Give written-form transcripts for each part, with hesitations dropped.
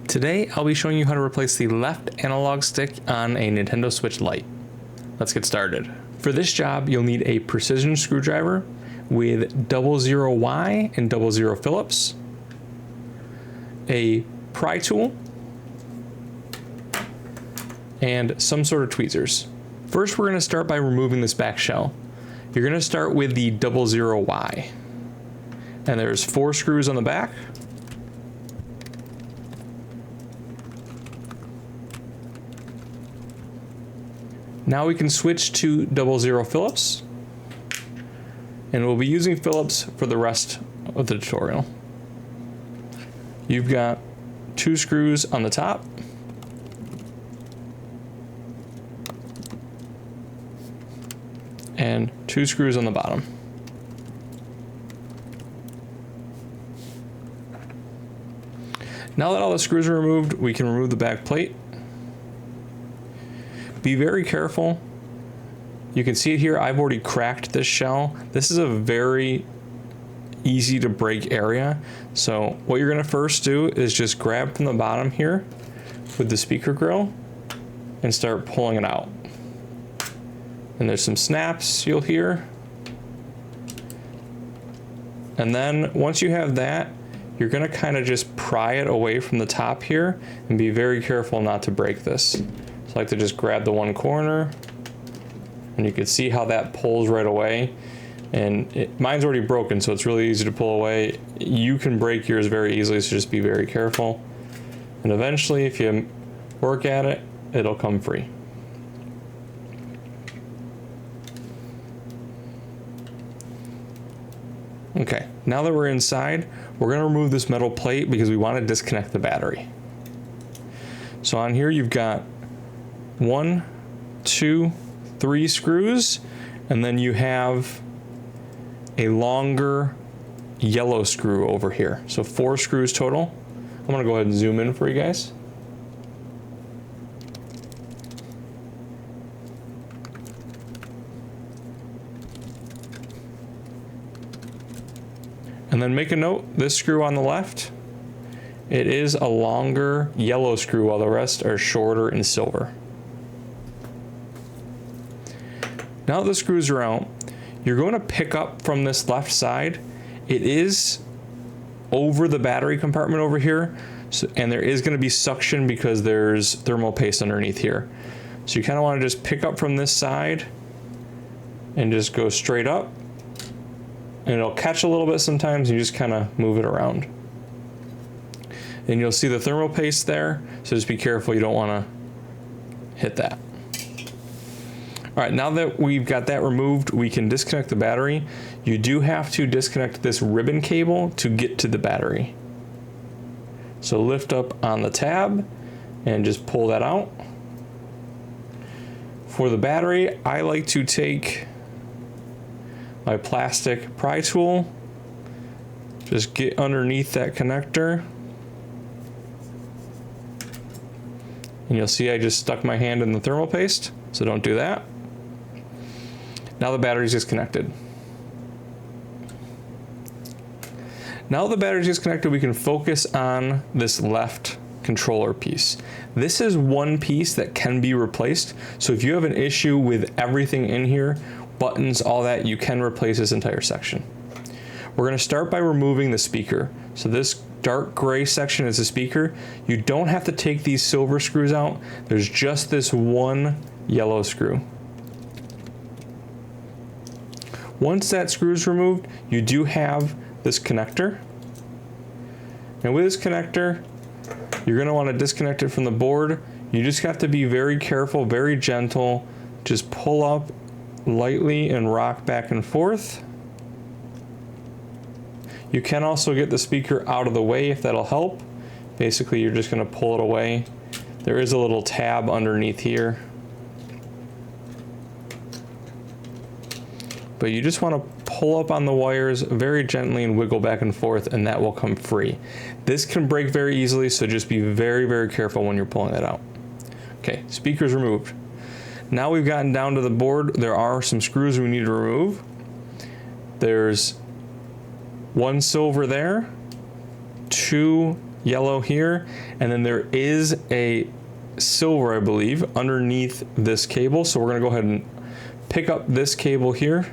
Today, I'll be showing you how to replace the left analog stick on a Nintendo Switch Lite. Let's get started. For this job, you'll need a precision screwdriver with 00Y and 00 Phillips, a pry tool, and some sort of tweezers. First, we're going to start by removing this back shell. You're going to start with the 00Y. And there's 4 screws on the back. Now we can switch to 00 Phillips, and we'll be using Phillips for the rest of the tutorial. You've got 2 screws on the top, and 2 screws on the bottom. Now that all the screws are removed, we can remove the back plate. Be very careful. You can see it here. I've already cracked this shell. This is a very easy to break area. So what you're going to first do is just grab from the bottom here with the speaker grill and start pulling it out. And there's some snaps you'll hear. And then once you have that, you're going to kind of just pry it away from the top here and be very careful not to break this. So I like to just grab the one corner, and you can see how that pulls right away. And mine's already broken, so it's really easy to pull away. You can break yours very easily, so just be very careful. And eventually, if you work at it, it'll come free. Okay, now that we're inside, we're going to remove this metal plate because we want to disconnect the battery. So on here, you've got 1, 2, 3 screws, and then you have a longer yellow screw over here. So 4 screws total. I'm going to go ahead and zoom in for you guys. And then make a note, this screw on the left, it is a longer yellow screw while the rest are shorter and silver. Now that the screws are out, you're going to pick up from this left side. It is over the battery compartment over here, and there is going to be suction because there's thermal paste underneath here. So you kind of want to just pick up from this side and just go straight up. And it'll catch a little bit sometimes, you just kind of move it around. And you'll see the thermal paste there, so just be careful you don't want to hit that. All right, now that we've got that removed, we can disconnect the battery. You do have to disconnect this ribbon cable to get to the battery. So lift up on the tab and just pull that out. For the battery, I like to take my plastic pry tool, just get underneath that connector, and you'll see I just stuck my hand in the thermal paste, so don't do that. Now the battery's disconnected. Now the battery's disconnected, we can focus on this left controller piece. This is one piece that can be replaced, so if you have an issue with everything in here, buttons, all that, you can replace this entire section. We're going to start by removing the speaker. So this dark gray section is the speaker. You don't have to take these silver screws out. There's just this one yellow screw. Once that screw is removed, you do have this connector. And with this connector, you're going to want to disconnect it from the board. You just have to be very careful, very gentle. Just pull up lightly and rock back and forth. You can also get the speaker out of the way if that'll help. Basically, you're just going to pull it away. There is a little tab underneath here. But you just want to pull up on the wires very gently and wiggle back and forth, and that will come free. This can break very easily, so just be very, very careful when you're pulling that out. Okay, speaker's removed. Now we've gotten down to the board. There are some screws we need to remove. There's one silver there, 2 yellow here, and then there is a silver, I believe, underneath this cable. So we're gonna go ahead and pick up this cable here,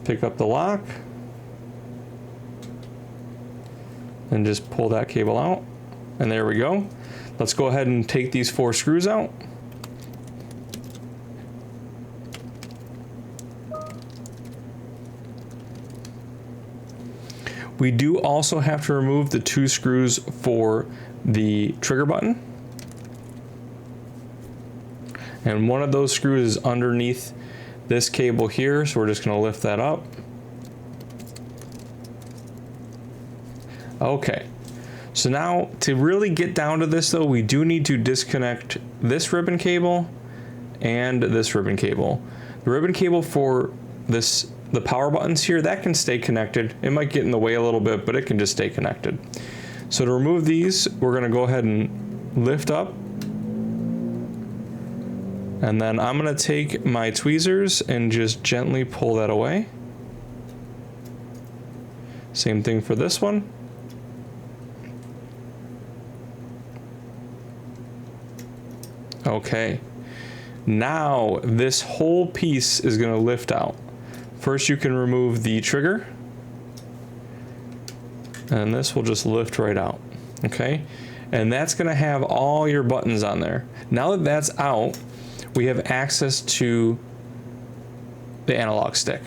pick up the lock, and just pull that cable out. And there we go. Let's go ahead and take these 4 screws out. We do also have to remove the 2 screws for the trigger button. And one of those screws is underneath this cable here, so we're just gonna lift that up. Okay, so now to really get down to this though, we do need to disconnect this ribbon cable and this ribbon cable. The ribbon cable for the power buttons here, that can stay connected. It might get in the way a little bit, but it can just stay connected. So to remove these, we're gonna go ahead and lift up. And then I'm gonna take my tweezers and just gently pull that away. Same thing for this one. Okay, now this whole piece is gonna lift out. First, you can remove the trigger, and this will just lift right out, okay? And that's gonna have all your buttons on there. Now that that's out, we have access to the analog stick.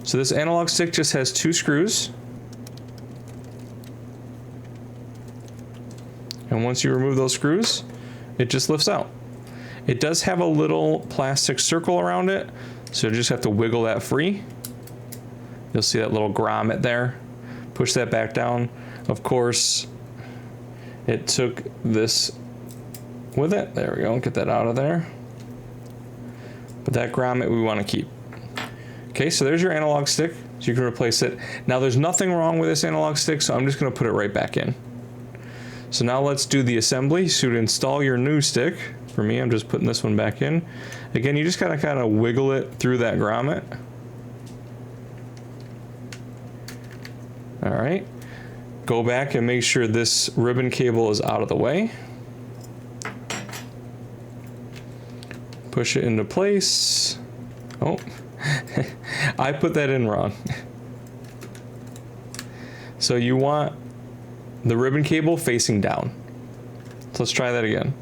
So this analog stick just has 2 screws. And once you remove those screws, it just lifts out. It does have a little plastic circle around it, so you just have to wiggle that free. You'll see that little grommet there. Push that back down. Of course, it took this with it. There we go, get that out of there. But that grommet we want to keep. Okay, so there's your analog stick, so you can replace it. Now there's nothing wrong with this analog stick, so I'm just gonna put it right back in. So now let's do the assembly. So to install your new stick, for me, I'm just putting this one back in. Again, you just gotta kind of wiggle it through that grommet. All right, go back and make sure this ribbon cable is out of the way. Push it into place. Oh, I put that in wrong. So you want the ribbon cable facing down. So let's try that again.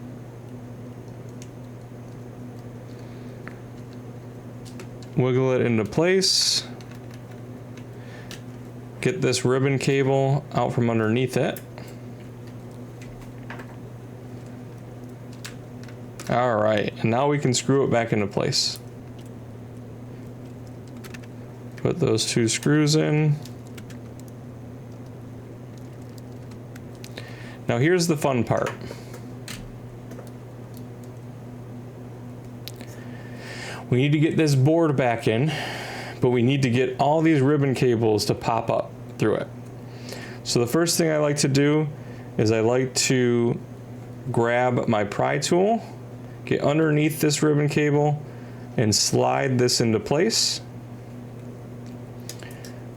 Wiggle it into place. Get this ribbon cable out from underneath it. All right, and now we can screw it back into place. Put those 2 screws in. Now here's the fun part. We need to get this board back in, but we need to get all these ribbon cables to pop up through it. So the first thing I like to do is I like to grab my pry tool, get underneath this ribbon cable, and slide this into place.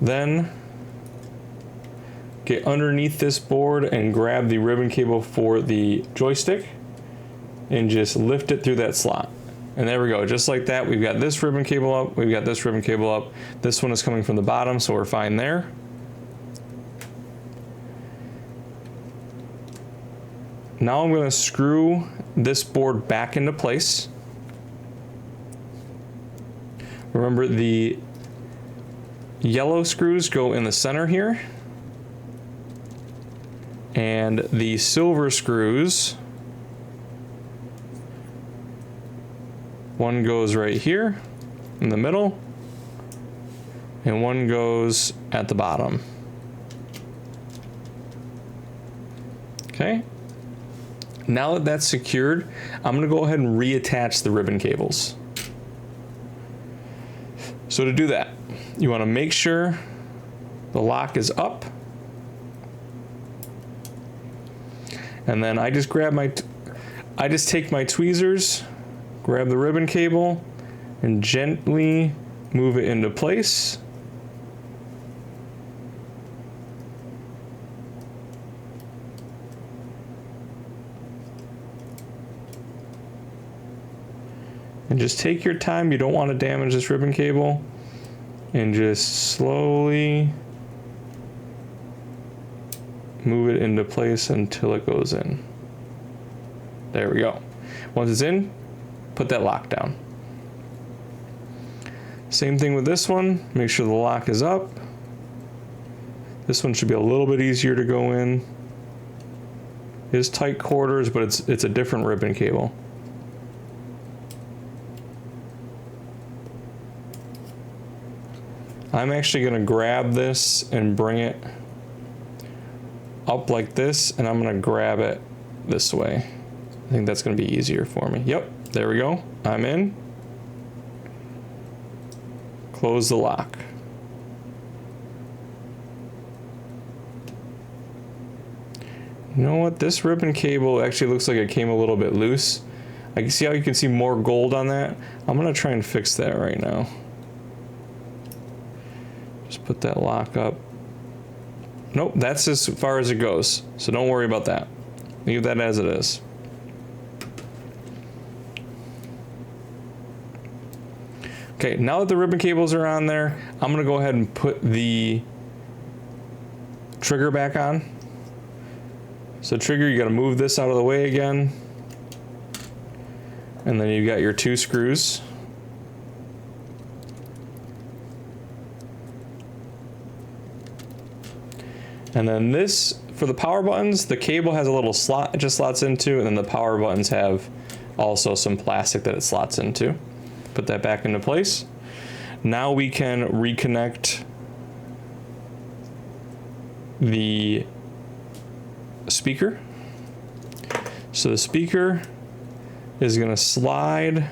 Then get underneath this board and grab the ribbon cable for the joystick and just lift it through that slot. And there we go, just like that. We've got this ribbon cable up, we've got this ribbon cable up. This one is coming from the bottom, so we're fine there. Now I'm gonna screw this board back into place. Remember, the yellow screws go in the center here, and the silver screws, one goes right here in the middle, and one goes at the bottom. Okay. Now that that's secured, I'm gonna go ahead and reattach the ribbon cables. So to do that, you wanna make sure the lock is up. And then I just take my tweezers, grab the ribbon cable, and gently move it into place. And just take your time. You don't want to damage this ribbon cable. And just slowly move it into place until it goes in. There we go. Once it's in, put that lock down. Same thing with this one. Make sure the lock is up. This one should be a little bit easier to go in. It is tight quarters, but it's a different ribbon cable. I'm actually going to grab this and bring it up like this, and I'm going to grab it this way. I think that's going to be easier for me. Yep, there we go. I'm in. Close the lock. You know what? This ribbon cable actually looks like it came a little bit loose. I can see how you can see more gold on that. I'm going to try and fix that right now. Just put that lock up. Nope, that's as far as it goes. So don't worry about that. Leave that as it is. Okay, now that the ribbon cables are on there, I'm gonna go ahead and put the trigger back on. So trigger, you gotta move this out of the way again. And then you've got your 2 screws. And then this, for the power buttons, the cable has a little slot it just slots into, and then the power buttons have also some plastic that it slots into. Put that back into place. Now we can reconnect the speaker. So the speaker is gonna slide.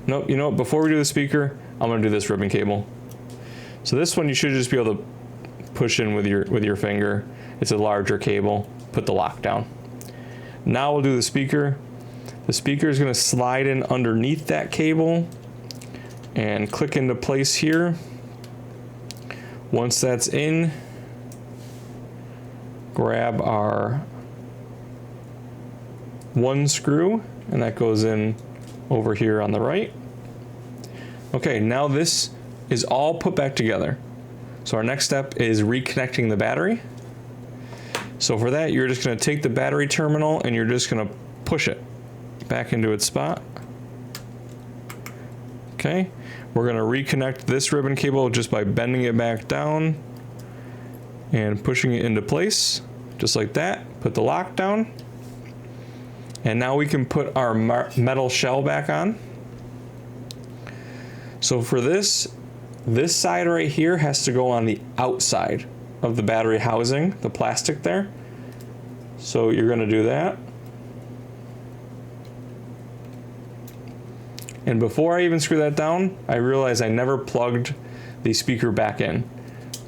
Nope, you know what, before we do the speaker, I'm gonna do this ribbon cable. So this one you should just be able to push in with your finger. It's a larger cable. Put the lock down. Now we'll do the speaker. The speaker is going to slide in underneath that cable and click into place here. Once that's in, grab our 1 screw, and that goes in over here on the right. Okay, now this is all put back together. So our next step is reconnecting the battery. So for that, you're just going to take the battery terminal and you're just going to push it back into its spot. Okay, we're going to reconnect this ribbon cable just by bending it back down and pushing it into place, just like that. Put the lock down. And now we can put our metal shell back on. So for this side right here has to go on the outside of the battery housing, the plastic there. So you're going to do that. And before I even screw that down, I realized I never plugged the speaker back in.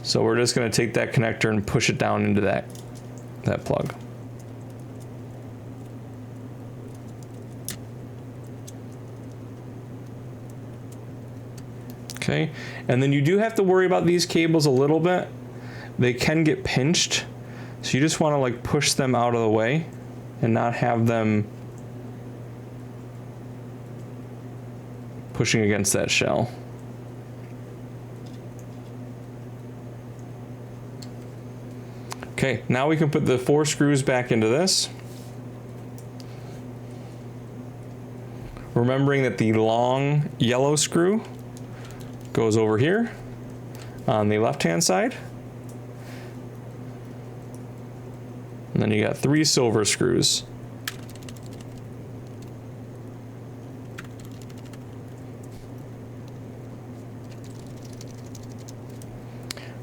So we're just going to take that connector and push it down into that plug. Okay, and then you do have to worry about these cables a little bit. They can get pinched, so you just want to like push them out of the way and not have them pushing against that shell. Okay, now we can put the 4 screws back into this. Remembering that the long yellow screw goes over here on the left-hand side. And then you got 3 silver screws.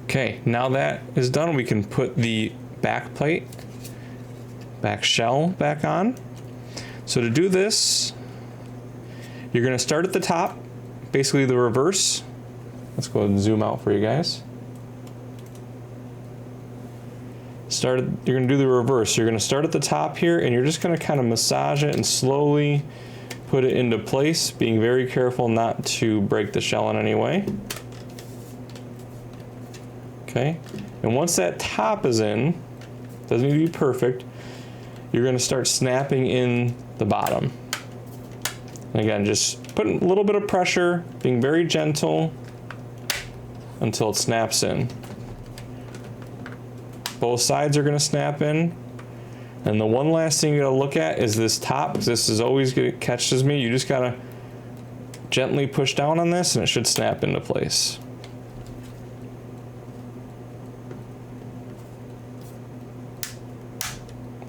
Okay, now that is done, we can put the back plate, back shell back on. So to do this, you're going to start at the top, basically the reverse. Let's go ahead and zoom out for you guys. You're going to do the reverse. You're going to start at the top here, and you're just going to kind of massage it and slowly put it into place, being very careful not to break the shell in any way. Okay, and once that top is in, doesn't need to be perfect, you're going to start snapping in the bottom. And again, just putting a little bit of pressure, being very gentle until it snaps in. Both sides are gonna snap in. And the one last thing you gotta look at is this top, because this is always gonna catches me. You just gotta gently push down on this and it should snap into place.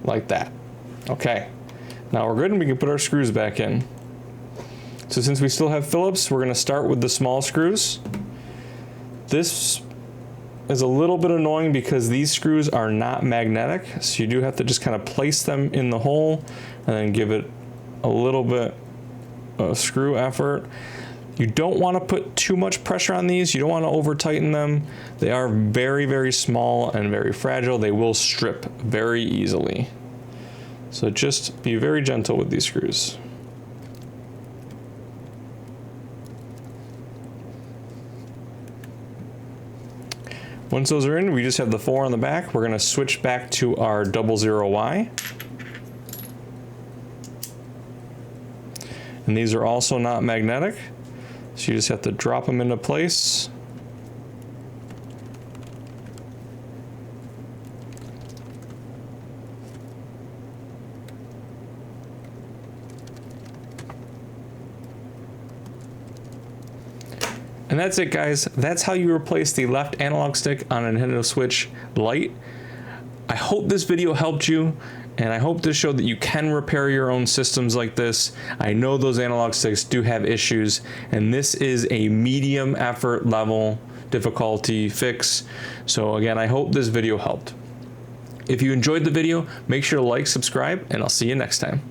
Like that. Okay, now we're good and we can put our screws back in. So since we still have Phillips, we're gonna start with the small screws. This is a little bit annoying because these screws are not magnetic, so you do have to just kind of place them in the hole and then give it a little bit of screw effort. You don't want to put too much pressure on these. You don't want to over tighten them. They are very, very small and very fragile. They will strip very easily. So just be very gentle with these screws. Once those are in, we just have the 4 on the back. We're gonna switch back to our 00Y. And these are also not magnetic. So you just have to drop them into place. And that's it, guys. That's how you replace the left analog stick on a Nintendo Switch Lite. I hope this video helped you, and I hope this showed that you can repair your own systems like this. I know those analog sticks do have issues, and this is a medium effort level difficulty fix. So again, I hope this video helped. If you enjoyed the video, make sure to like, subscribe, and I'll see you next time.